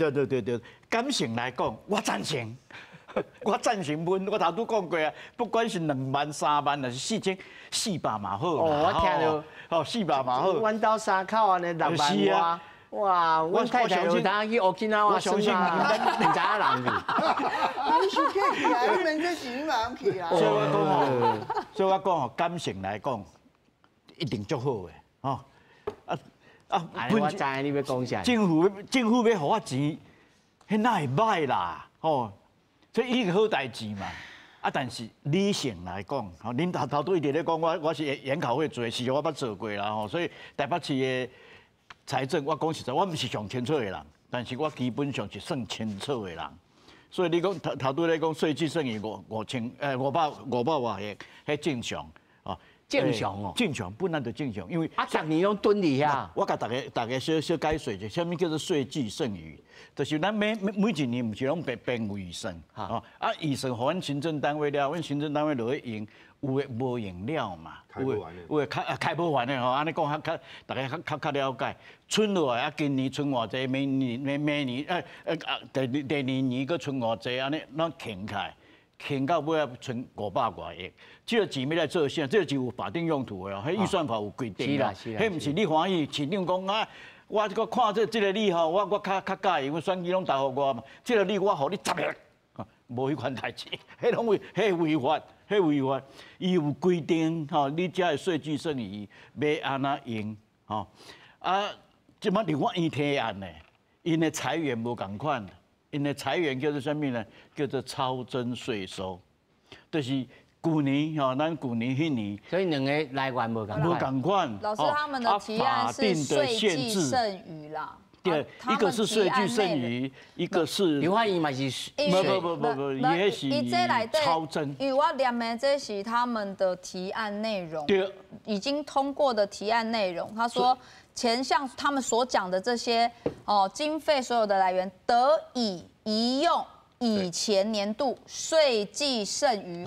感性来讲，我赞成。我赞成我头拄讲过啊，不管是2万、3万，还是400嘛好。哦，我听到400嘛好。弯刀沙口安尼6万多。哇！我太太有当去奥克纳瓦生啊，唔知影人去。你是客气啊，你们这钱嘛去啊。所以我讲吼，感性来讲，一定足好的吼。我知你要讲啥。政府要互我钱，迄哪会歹啦？吼，这一个好代志嘛。但是理性来讲，吼，恁头拄一直咧讲，我是研考会做的，是我捌做过啦吼，所以台北市的。财政，我讲实在，我唔是上清楚的人，但是我基本上是算清楚的人。所以你讲头拄咧讲税基剩余500万亿，迄正常哦。正常哦。正常，本来就正常，因为10年拢蹲伫遐。我甲大家小解说者，什么叫做税基剩余？就是咱每一年唔是拢编预算，预算互阮行政单位了，阮行政单位落去用。有诶无用了嘛，有诶开不完诶吼，安尼讲大家较了解。剩落来今年剩偌济，明年第二年佫剩偌济，安尼咱欠到尾啊剩500多亿。这个钱要来做啥？这个钱有法定用途诶哦，迄预算法有规定啦。迄毋是你欢喜，市长讲啊，我这看这个例吼，我较介意，我选举拢投互我嘛。这个例我互你10亿，无迄款代志，迄拢违法。迄违法，伊有规定吼，你遮个税据剩余要安怎用吼？即摆另外伊提案呢，因的裁员无共款，因的裁员叫做啥物呢？叫做超征税收，就是去年吼，咱去年迄年，所以2个来源无共款。老师他们的提案是税计剩余啦。对，一个是税据剩余，一个是刘焕英嘛是不，也是超征。因为我念的这是他们的提案内容，已经通过的提案内容。他说，前项他们所讲的这些经费所有的来源得以移用以前年度税计剩余，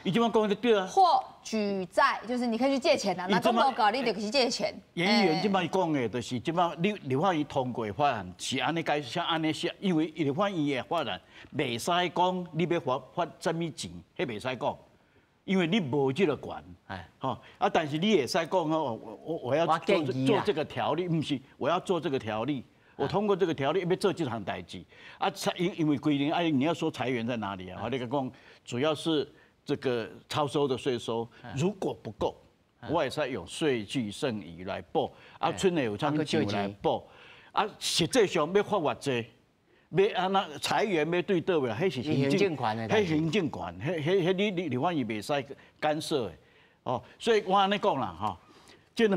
已经讲的对啊。或举债，就是你可以去借钱啊，那中国搞你就去借钱。演议员即摆讲的，就是即摆立法院通过法案是安尼解，像安尼写，因为立法院的法案袂使讲你要发什么钱，迄袂使讲，因为你无这个权，但是你会使讲哦，我要做这个条例，不是我要做这个条例。我通过这个条例要做这项代志，因为规定你要说裁员在哪里啊？那个讲主要是这个超收的税收，如果不够，我也是用税据剩余来补，村内有啥物钱来补，实际上要发偌济，要安那裁员要对倒位，迄是行政权的，迄行政权，迄你反而袂使干涉的，哦，所以我安尼讲啦，哈，这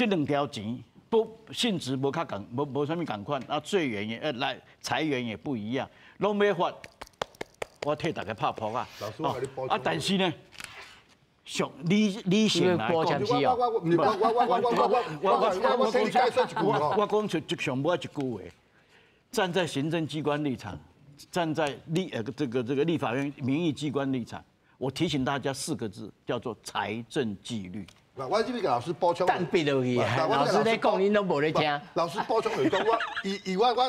两条钱。性质无较共，无啥物共款，税源也来裁员也不一样，拢要发，我替大家拍扑啊！但是呢，上理性来讲，我讲就上尾一句话，站在行政机关立场，站在这个立法院民意机关立场，我提醒大家4个字，叫做财政纪律。我这边给老师补充，蛋逼落去，老师在讲，你都无在听。老师补充就是讲，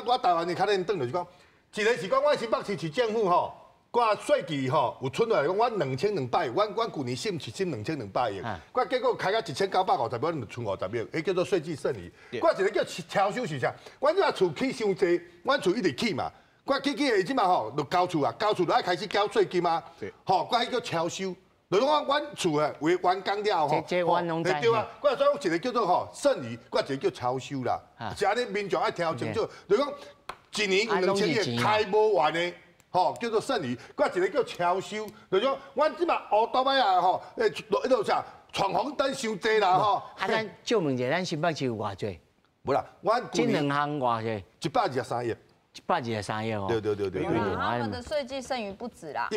我台湾的可能等就是讲，一个是讲我新北市政府吼，我税基吼有存来讲，我2200亿，我去年申2200亿，我结果开到1950亿，我就存50亿，迄叫做税基剩余。我一个叫超收是啥？我这厝起伤济，我厝一直起嘛，我起的即嘛吼，就交厝啊，交厝就爱开始交税金嘛，吼，我迄叫超收。就讲阮厝啊，为完工了吼，这阮拢知。对啊，我所以有一个叫做吼剩余，我一个叫超收啦。是安尼，民众爱听清楚。就讲一年有2000亿开无完的，吼，叫做剩余，搁一个叫超收，就讲阮即马乌豆仔啊吼，迄落啥闯红灯伤济啦吼。啊，咱借问者，咱新北市有偌济？无啦，阮这两项偌济？123亿。123亿哦。对。他们的税计剩余不止啦。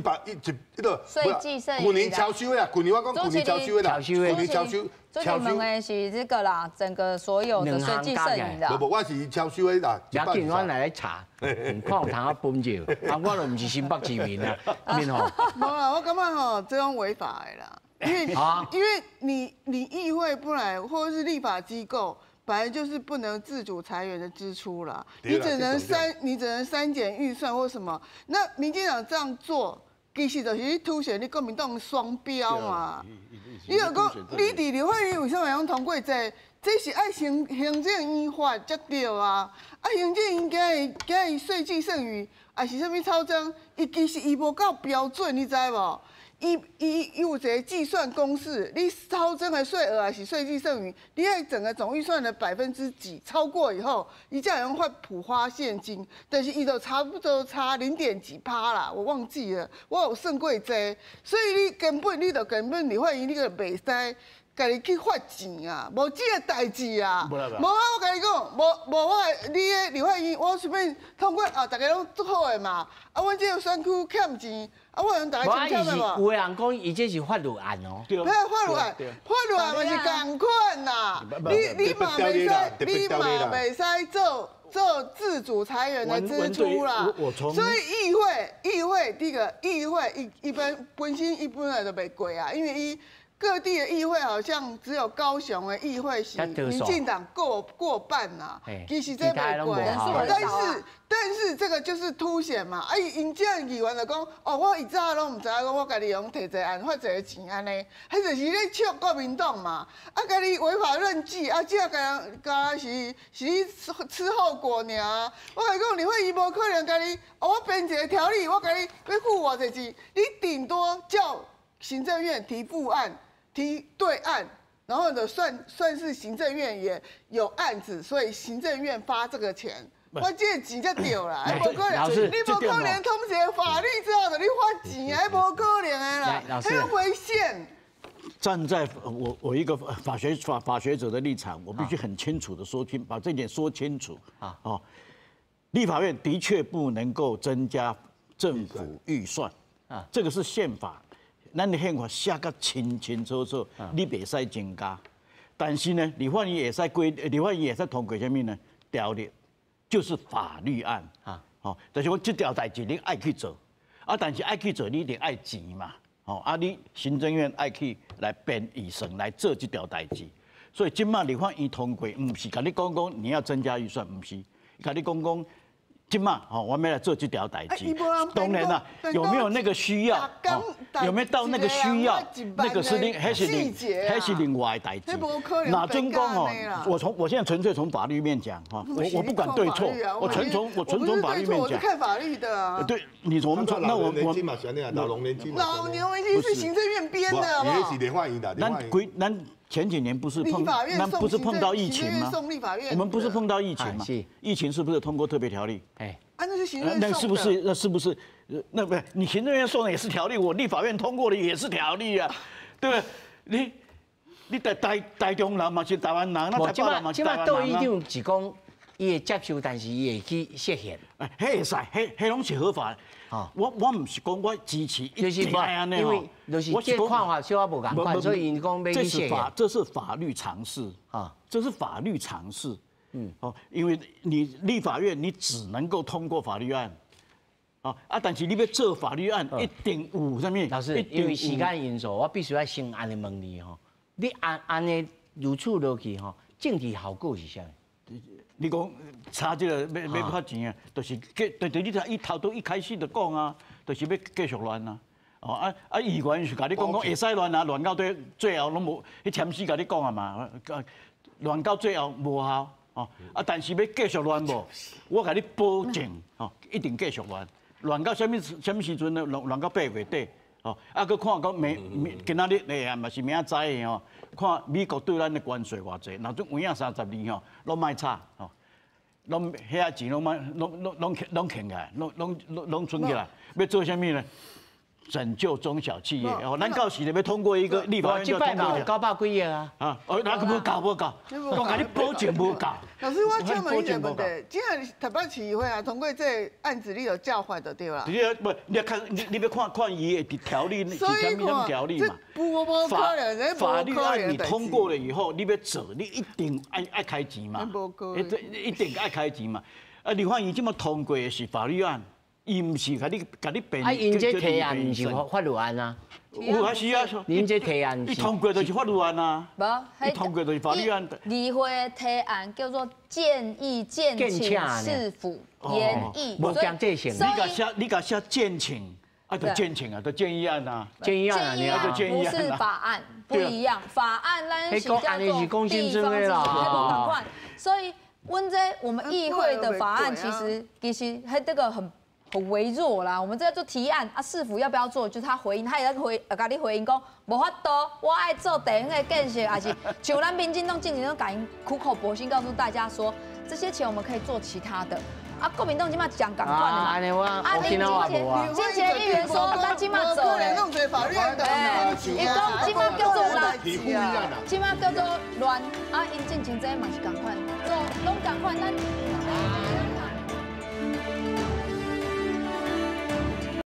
税计剩余。去年超收的啦，去年我讲去年超收的啦，去年超收。最近问的是这个啦，整个所有的税计剩余啦。不，我是超收的啦。要紧，我来查，看有通啊分就，啊，我都唔是新北市民啊，面吼。无啦，我感觉吼，这种违法的啦，因为你议会不然或者是立法机构。本来就是不能自主裁员的支出啦，你只能删减预算或什么。那民进党这样做，其实就是凸显你国民党双标嘛。你就讲，你伫立法院为什么要通过这是爱行政依法才对啊。啊，行政院今日税计剩余，还是啥物超增，其实无够标准，你知无？伊有一个计算公式，你超增的税额还是税计剩余，你在整个总预算的几%超过以后，伊才能发普发现金，但是伊就差不多差0.几%啦，我忘记了，我有算过这，所以你根本立法院你就袂使。家己去发钱啊，无这个代志啊。无啊，我甲你讲，无你的立法院，我随便通过啊，大家拢做好的嘛。啊，阮这个选区欠钱，啊，我用大家欠欠的嘛。有的人讲，伊这是法律案哦。对，法律案嘛是共款呐。你嘛袂使做自主裁员的支出啦。所以议会第一个议会一般本来就袂过啊，因为伊。各地的议会好像只有高雄的议会是民进党过半呐，其实这没过，但是这个就是凸显嘛，啊，因这样议员就讲，哦，我以前拢唔知影讲，我家己用摕一个案发一个钱安尼，迄就是咧笑国民党嘛，啊，家己违法任纪，啊，这家是吃后果尔，我甲你讲，立法院无可能家己，哦，我编一个条例，我家己要付偌济钱，你顶多叫行政院提复案。提对案，然后呢，算是行政院也有案子，所以行政院发这个钱，我这个钱才对啦，无可能，你无可能通过法律之后，你发钱，还无可能的啦，很危险。站在我一个法学者的立场，我必须很清楚的把这点说清楚啊。哦，立法院的确不能够增加政府预算啊，这个是宪法。咱的宪法写甲清清楚楚，你袂使增加。但是呢，立法院也使通过什么呢？条例就是法律案啊。哦，但是我这条代志你爱去做，啊，但是爱去做你一定爱钱嘛。哦，啊，你行政院爱去来编预算来做这条代志。所以今麦立法院通过，唔是甲你讲你要增加预算，唔是，甲你讲。今嘛，好，我们来做这条代志。当然啦，有没有那个需要？有没有到那个需要？那个是另外的代志。哪尊公哦？我现在纯粹从法律面讲哈，我不管对错，我纯从法律面讲。我是看法律的。对，那我老农年金是行政院编的嘛？也是立法院的。咱前几年不是碰到疫情吗？我们不是碰到疫情吗？疫情是不是通过特别条例？那是行政院那是不是？那不是你行政院送的也是条例，我立法院通过的也是条例啊，对不对？你台中人嘛是台湾人，那台北人嘛是台湾人啊。这议长是讲伊会接受，但是伊会去实现。迄会使，迄拢是合法。我唔是讲我支持一定安尼因为就是这看法小可无共款，所以因讲要去实现。这是法律常识啊，这是法律常识。因为你立法院你只能够通过法律案。但是你要做法律案，一定有啥物？老师，因为时间因素，我必须要先安尼问你吼。你安尼如此落去吼，政治效果是啥？你讲查这个要发钱啊，就是你睇一开始就讲啊，就是要继续乱啊。议员是甲你讲会使乱啊，乱到最后拢无，迄签诗甲你讲啊嘛，乱到最后无效。但是要继续乱无，我甲你保证一定继续乱。乱到什么时阵呢？乱到8月底。佮看讲今仔日嘛是明仔载的吼，看美国对咱的关税偌济，那种有影32厘吼，拢卖差吼。拢遐钱拢欠起来，拢存起来，要做啥物呢？拯救中小企业。哦，咱到时就要通过一个立法院就通过900几亿啊。啊，那个无够，我甲你保证无够。老师，我请问一个问题，即下台北市议会啊，通过这案子，你有教坏就对啦。你不，你要看伊的条例，是什么条例嘛？法律案你通过了以后，你要做，你一定爱开钱嘛。一定爱开钱嘛。啊，立法院即么通过的是法律案。伊唔是甲你辩，啊，因这提案唔是法律案啊，有啊是啊，您这提案，你通过就是法律案啊，你通过就是法律案。议会提案叫做建议建请市府研议，无强制性。你甲写建请，啊，就建请啊，就建议案啊，建议案啊，不是法案，不一样。法案咱是叫做地方自治，不同款。所以，我们议会的法案其实这个很微弱啦，我们这个做提案啊，市府要不要做，就是他回应，他也在甲你回应讲，无法度，我爱做地方的建设，还是像咱民进党近年都敢苦口婆心告诉大家说，这些钱我们可以做其他的。啊，国民党今嘛讲赶快的嘛，啊，林金杰议员说，咱今嘛走嘞，哎，伊讲今嘛叫做乱，今嘛叫做乱，啊，因进前这嘛是赶快做，拢赶快咱。